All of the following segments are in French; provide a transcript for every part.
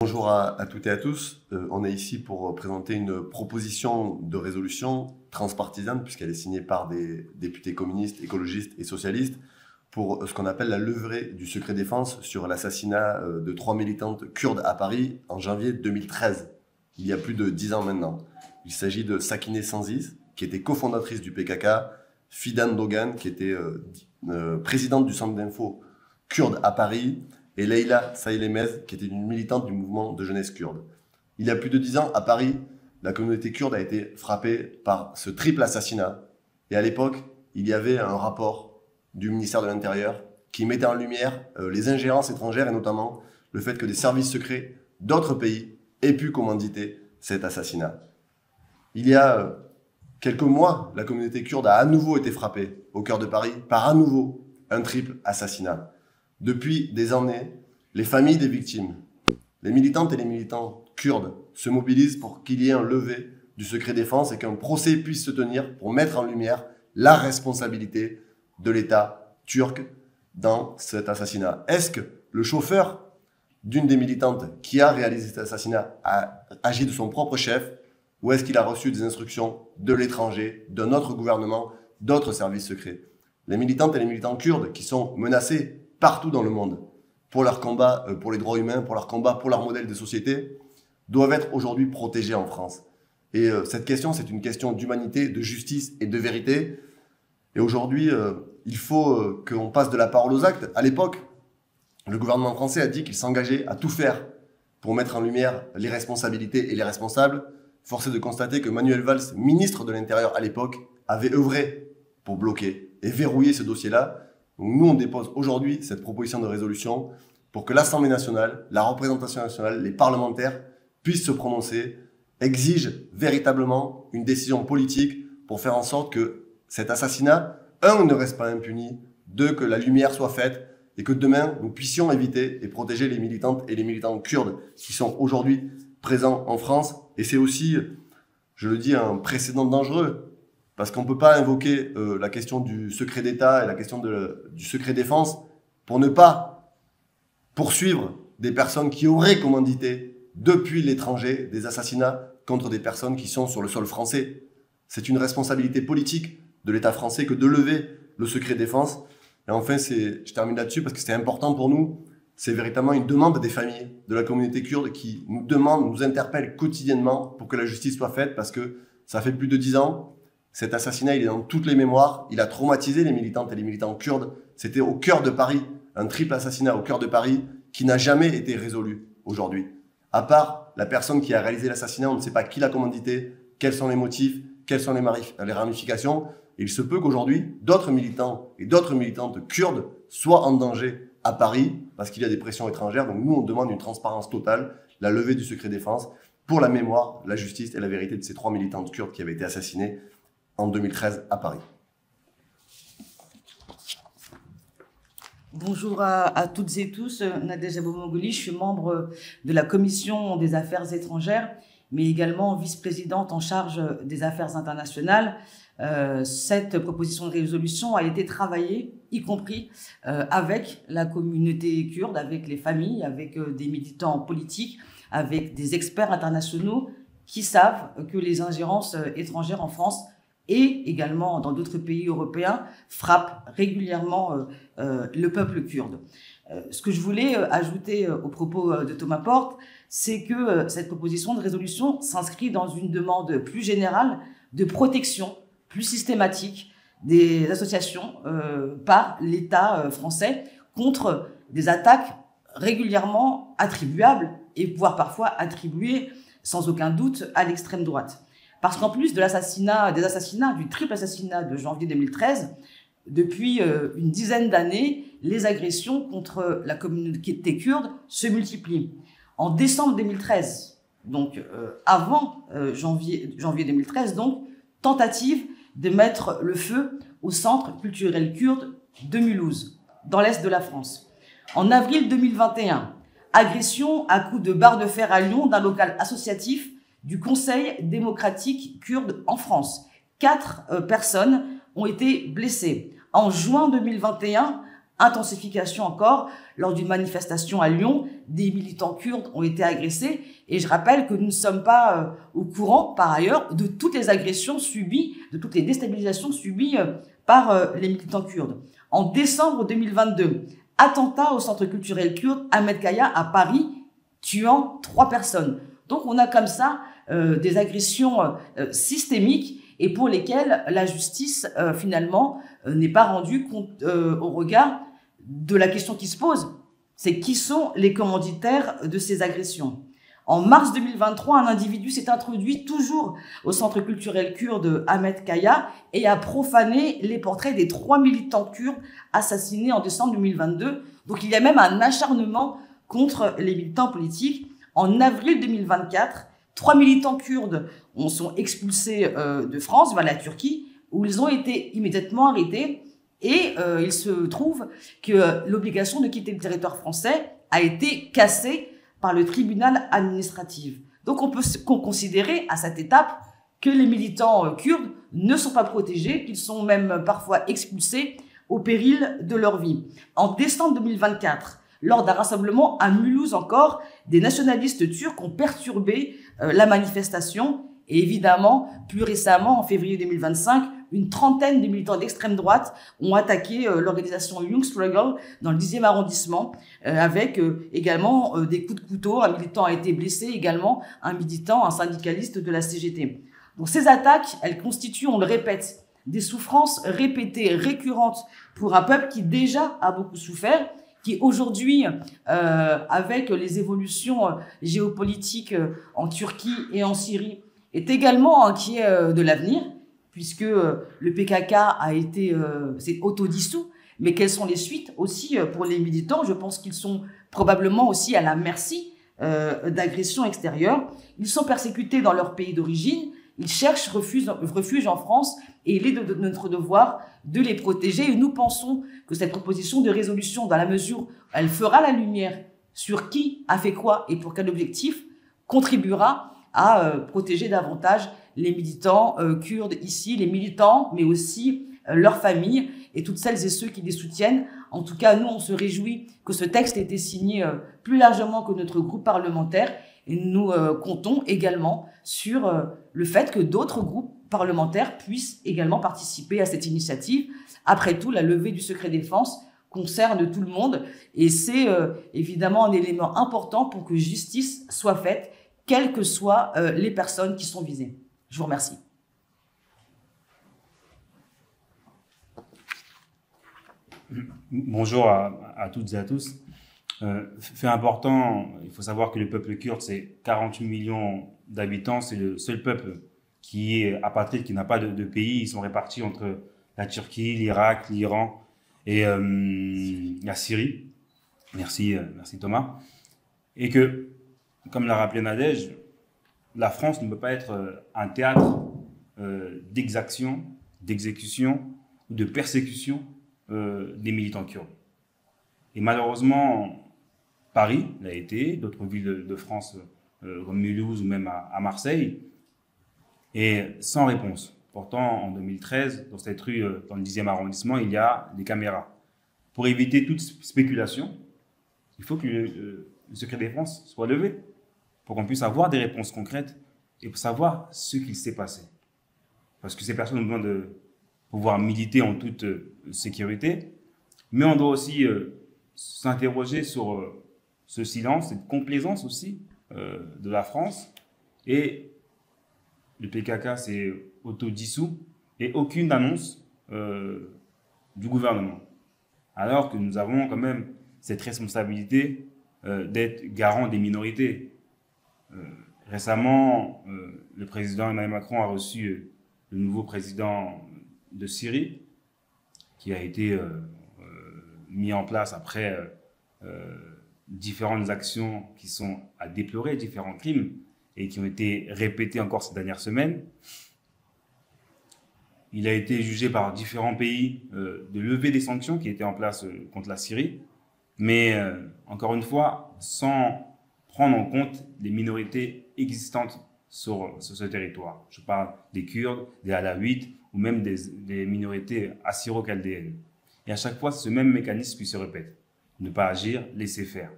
Bonjour à toutes et à tous. On est ici pour présenter une proposition de résolution transpartisane, puisqu'elle est signée par des députés communistes, écologistes et socialistes, pour ce qu'on appelle la levée du secret défense sur l'assassinat de 3 militantes kurdes à Paris en janvier 2013, il y a plus de 10 ans maintenant. Il s'agit de Sakineh Sanziz, qui était cofondatrice du PKK, Fidan Dogan, qui était présidente du centre d'info kurde à Paris, et Leyla Saylemez, qui était une militante du mouvement de jeunesse kurde. Il y a plus de 10 ans, à Paris, la communauté kurde a été frappée par ce triple assassinat. Et à l'époque, il y avait un rapport du ministère de l'Intérieur qui mettait en lumière les ingérences étrangères et notamment le fait que des services secrets d'autres pays aient pu commanditer cet assassinat. Il y a quelques mois, la communauté kurde a à nouveau été frappée au cœur de Paris par à nouveau un triple assassinat. Depuis des années, les familles des victimes, les militantes et les militants kurdes se mobilisent pour qu'il y ait un lever du secret défense et qu'un procès puisse se tenir pour mettre en lumière la responsabilité de l'État turc dans cet assassinat. Est-ce que le chauffeur d'une des militantes qui a réalisé cet assassinat a agi de son propre chef ou est-ce qu'il a reçu des instructions de l'étranger, d'un autre gouvernement, d'autres services secrets? Les militantes et les militants kurdes qui sont menacés partout dans le monde pour leur combat pour les droits humains, pour leur combat pour leur modèle de société, doivent être aujourd'hui protégés en France. Et cette question, c'est une question d'humanité, de justice et de vérité. Et aujourd'hui, il faut qu'on passe de la parole aux actes. À l'époque, le gouvernement français a dit qu'il s'engageait à tout faire pour mettre en lumière les responsabilités et les responsables. Force est de constater que Manuel Valls, ministre de l'Intérieur à l'époque, avait œuvré pour bloquer et verrouiller ce dossier-là. Donc nous, on dépose aujourd'hui cette proposition de résolution pour que l'Assemblée nationale, la représentation nationale, les parlementaires puissent se prononcer, exigent véritablement une décision politique pour faire en sorte que cet assassinat, ne reste pas impuni, que la lumière soit faite et que demain, nous puissions éviter et protéger les militantes et les militants kurdes qui sont aujourd'hui présents en France. Et c'est aussi, je le dis, un précédent dangereux. Parce qu'on ne peut pas invoquer la question du secret d'État et la question du secret défense pour ne pas poursuivre des personnes qui auraient commandité depuis l'étranger des assassinats contre des personnes qui sont sur le sol français. C'est une responsabilité politique de l'État français que de lever le secret défense. Et enfin, je termine là-dessus parce que c'est important pour nous, c'est véritablement une demande des familles de la communauté kurde qui nous demandent, nous interpellent quotidiennement pour que la justice soit faite parce que ça fait plus de 10 ans. Cet assassinat, il est dans toutes les mémoires. Il a traumatisé les militantes et les militants kurdes. C'était au cœur de Paris, un triple assassinat au cœur de Paris qui n'a jamais été résolu aujourd'hui. À part la personne qui a réalisé l'assassinat, on ne sait pas qui l'a commandité, quels sont les motifs, quelles sont les ramifications. Et il se peut qu'aujourd'hui, d'autres militants et d'autres militantes kurdes soient en danger à Paris parce qu'il y a des pressions étrangères. Donc nous, on demande une transparence totale, la levée du secret défense pour la mémoire, la justice et la vérité de ces 3 militantes kurdes qui avaient été assassinées en 2013 à Paris. Bonjour à toutes et tous, Nadège Abou-Mogoli, je suis membre de la Commission des Affaires étrangères, mais également vice-présidente en charge des affaires internationales. Cette proposition de résolution a été travaillée, y compris avec la communauté kurde, avec les familles, avec des militants politiques, avec des experts internationaux qui savent que les ingérences étrangères en France et également dans d'autres pays européens, frappent régulièrement le peuple kurde. Ce que je voulais ajouter au propos de Thomas Portes, c'est que cette proposition de résolution s'inscrit dans une demande plus générale de protection plus systématique des associations par l'État français contre des attaques régulièrement attribuables et voire parfois attribuées sans aucun doute à l'extrême droite. Parce qu'en plus de du triple assassinat de janvier 2013, depuis une dizaine d'années, les agressions contre la communauté kurde se multiplient. En décembre 2013, donc avant janvier 2013, donc, tentative de mettre le feu au centre culturel kurde de Mulhouse, dans l'est de la France. En avril 2021, agression à coups de barre de fer à Lyon d'un local associatif du Conseil démocratique kurde en France. 4 personnes ont été blessées. En juin 2021, Intensification encore, lors d'une manifestation à Lyon, des militants kurdes ont été agressés. Et je rappelle que nous ne sommes pas au courant, par ailleurs, de toutes les agressions subies, de toutes les déstabilisations subies par les militants kurdes. En décembre 2022, attentat au centre culturel kurde Ahmed Kaya à Paris, tuant 3 personnes. Donc on a comme ça des agressions systémiques et pour lesquelles la justice finalement n'est pas rendue compte au regard de la question qui se pose. C'est qui sont les commanditaires de ces agressions. En mars 2023, un individu s'est introduit toujours au centre culturel kurde Ahmed Kaya et a profané les portraits des 3 militants kurdes assassinés en décembre 2022. Donc il y a même un acharnement contre les militants politiques. En avril 2024, 3 militants kurdes sont expulsés de France vers la Turquie, où ils ont été immédiatement arrêtés. Et il se trouve que l'obligation de quitter le territoire français a été cassée par le tribunal administratif. Donc on peut considérer à cette étape que les militants kurdes ne sont pas protégés, qu'ils sont même parfois expulsés au péril de leur vie. En décembre 2024, lors d'un rassemblement à Mulhouse encore, des nationalistes turcs ont perturbé la manifestation. Et évidemment, plus récemment, en février 2025, une trentaine de militants d'extrême droite ont attaqué l'organisation Young Struggle dans le 10e arrondissement, avec également des coups de couteau. Un militant a été blessé, également un militant, un syndicaliste de la CGT. Donc ces attaques, elles constituent, on le répète, des souffrances répétées, récurrentes pour un peuple qui déjà a beaucoup souffert, qui aujourd'hui, avec les évolutions géopolitiques en Turquie et en Syrie, est également inquiet de l'avenir, puisque le PKK s'est autodissous. Mais quelles sont les suites aussi pour les militants? Je pense qu'ils sont probablement aussi à la merci d'agressions extérieures. Ils sont persécutés dans leur pays d'origine. Ils cherchent refuge en France et il est de notre devoir de les protéger. Et nous pensons que cette proposition de résolution, dans la mesure où elle fera la lumière sur qui a fait quoi et pour quel objectif, contribuera à protéger davantage les militants kurdes ici, les militants, mais aussi leurs familles et toutes celles et ceux qui les soutiennent. En tout cas, nous, on se réjouit que ce texte ait été signé plus largement que notre groupe parlementaire et nous comptons également sur le fait que d'autres groupes parlementaires puissent également participer à cette initiative. Après tout, la levée du secret défense concerne tout le monde et c'est évidemment un élément important pour que justice soit faite, quelles que soient les personnes qui sont visées. Je vous remercie. Bonjour à toutes et à tous. Fait important, il faut savoir que le peuple kurde, c'est 48 millions d'habitants. C'est le seul peuple qui est apatride, qui n'a pas de pays. Ils sont répartis entre la Turquie, l'Irak, l'Iran et la Syrie. Merci Thomas. Et que, comme l'a rappelé Nadège, la France ne peut pas être un théâtre d'exaction, d'exécution ou de persécution des militants kurdes. Et malheureusement, Paris l'a été, d'autres villes de France comme Mulhouse ou même à Marseille, et sans réponse. Pourtant, en 2013, dans cette rue, dans le 10e arrondissement, il y a des caméras. Pour éviter toute spéculation, il faut que le secret défense soit levé, pour qu'on puisse avoir des réponses concrètes et pour savoir ce qu'il s'est passé. Parce que ces personnes ont besoin de pouvoir militer en toute sécurité, mais on doit aussi s'interroger sur ce silence, cette complaisance aussi de la France. Et le PKK s'est autodissous et aucune annonce du gouvernement. Alors que nous avons quand même cette responsabilité d'être garant des minorités. Récemment, le président Emmanuel Macron a reçu le nouveau président de Syrie, qui a été mis en place après différentes actions qui sont à déplorer, différents crimes, et qui ont été répétés encore ces dernières semaines. Il a été jugé par différents pays de lever des sanctions qui étaient en place contre la Syrie, mais encore une fois, sans prendre en compte les minorités existantes sur ce territoire. Je parle des Kurdes, des Alaouites ou même des minorités assyro-chaldéennes. Et à chaque fois, ce même mécanisme qui se répète. Ne pas agir, laisser faire.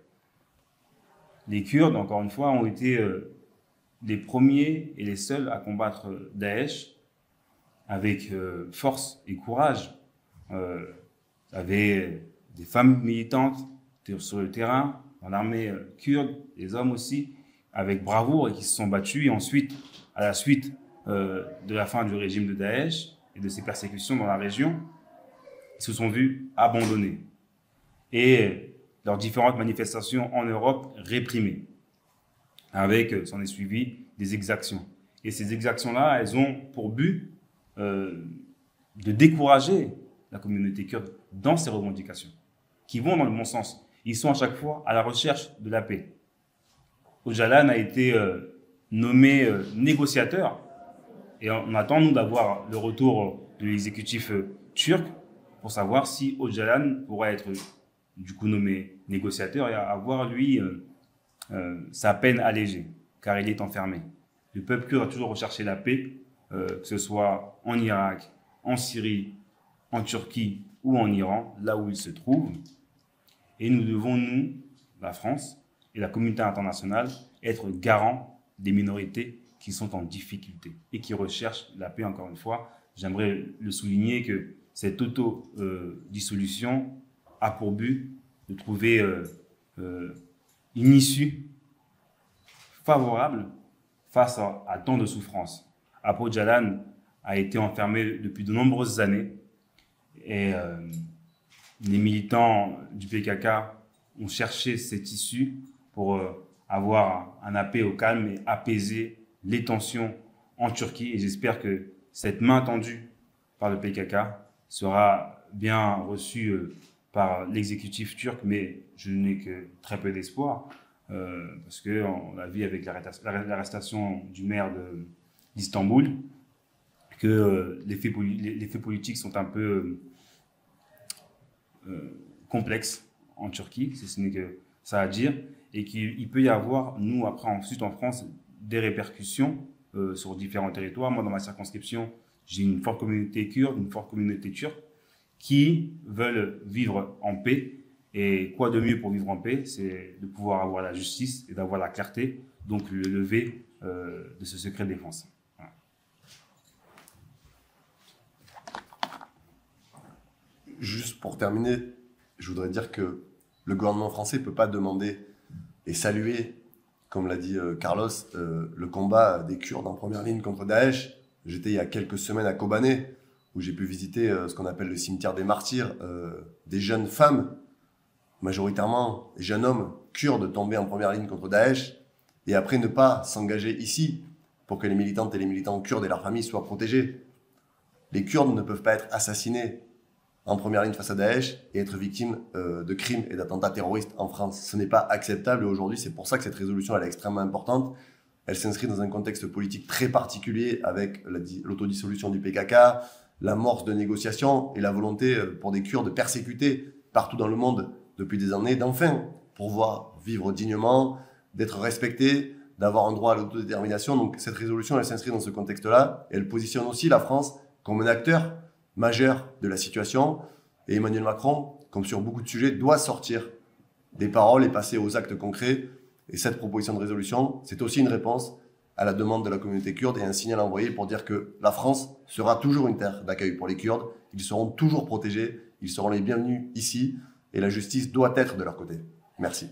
Les Kurdes, encore une fois, ont été les premiers et les seuls à combattre Daesh avec force et courage. Il y avait des femmes militantes sur le terrain, dans l'armée kurde, des hommes aussi, avec bravoure et qui se sont battus. Et ensuite, à la suite de la fin du régime de Daesh et de ses persécutions dans la région, ils se sont vus abandonnés. Et leurs différentes manifestations en Europe réprimées. Avec, s'en est suivi, des exactions. Et ces exactions-là, elles ont pour but de décourager la communauté kurde dans ses revendications, qui vont dans le bon sens. Ils sont à chaque fois à la recherche de la paix. Öcalan a été nommé négociateur, et on attend, nous, d'avoir le retour de l'exécutif turc pour savoir si Öcalan pourra être, du coup, nommé négociateur et avoir, lui, sa peine allégée, car il est enfermé. Le peuple kurde a toujours recherché la paix, que ce soit en Irak, en Syrie, en Turquie ou en Iran, là où il se trouve. Et nous devons, nous, la France et la communauté internationale, être garants des minorités qui sont en difficulté et qui recherchent la paix, encore une fois. J'aimerais le souligner que cette auto-dissolution a pour but de trouver une issue favorable face à tant de souffrances. Apo Öcalan a été enfermé depuis de nombreuses années et les militants du PKK ont cherché cette issue pour avoir un appel au calme et apaiser les tensions en Turquie. Et j'espère que cette main tendue par le PKK sera bien reçue par l'exécutif turc, mais je n'ai que très peu d'espoir, parce qu'on l'a vu avec l'arrestation du maire d'Istanbul, que les faits politiques sont un peu complexes en Turquie, si ce n'est que ça à dire, et qu'il peut y avoir, nous, après, ensuite en France, des répercussions sur différents territoires. Moi, dans ma circonscription, j'ai une forte communauté kurde, une forte communauté turque, qui veulent vivre en paix. Et quoi de mieux pour vivre en paix, c'est de pouvoir avoir la justice et d'avoir la clarté, donc le lever de ce secret de défense. Voilà. Juste pour terminer, je voudrais dire que le gouvernement français ne peut pas demander et saluer, comme l'a dit Carlos, le combat des Kurdes en première ligne contre Daesh. J'étais il y a quelques semaines à Kobané, où j'ai pu visiter ce qu'on appelle le cimetière des martyrs, des jeunes femmes, majoritairement des jeunes hommes kurdes tombés en première ligne contre Daesh, et après ne pas s'engager ici pour que les militantes et les militants kurdes et leurs familles soient protégés. Les Kurdes ne peuvent pas être assassinés en première ligne face à Daesh et être victimes de crimes et d'attentats terroristes en France. Ce n'est pas acceptable, et aujourd'hui c'est pour ça que cette résolution elle est extrêmement importante. Elle s'inscrit dans un contexte politique très particulier avec l'autodissolution du PKK, l'amorce de négociations et la volonté pour des Kurdes persécutés partout dans le monde depuis des années d'enfin pouvoir vivre dignement, d'être respectés, d'avoir un droit à l'autodétermination. Donc cette résolution elle s'inscrit dans ce contexte-là et elle positionne aussi la France comme un acteur majeur de la situation, et Emmanuel Macron, comme sur beaucoup de sujets, doit sortir des paroles et passer aux actes concrets. Et cette proposition de résolution, c'est aussi une réponse à la demande de la communauté kurde et un signal envoyé pour dire que la France sera toujours une terre d'accueil pour les Kurdes, ils seront toujours protégés, ils seront les bienvenus ici, et la justice doit être de leur côté. Merci.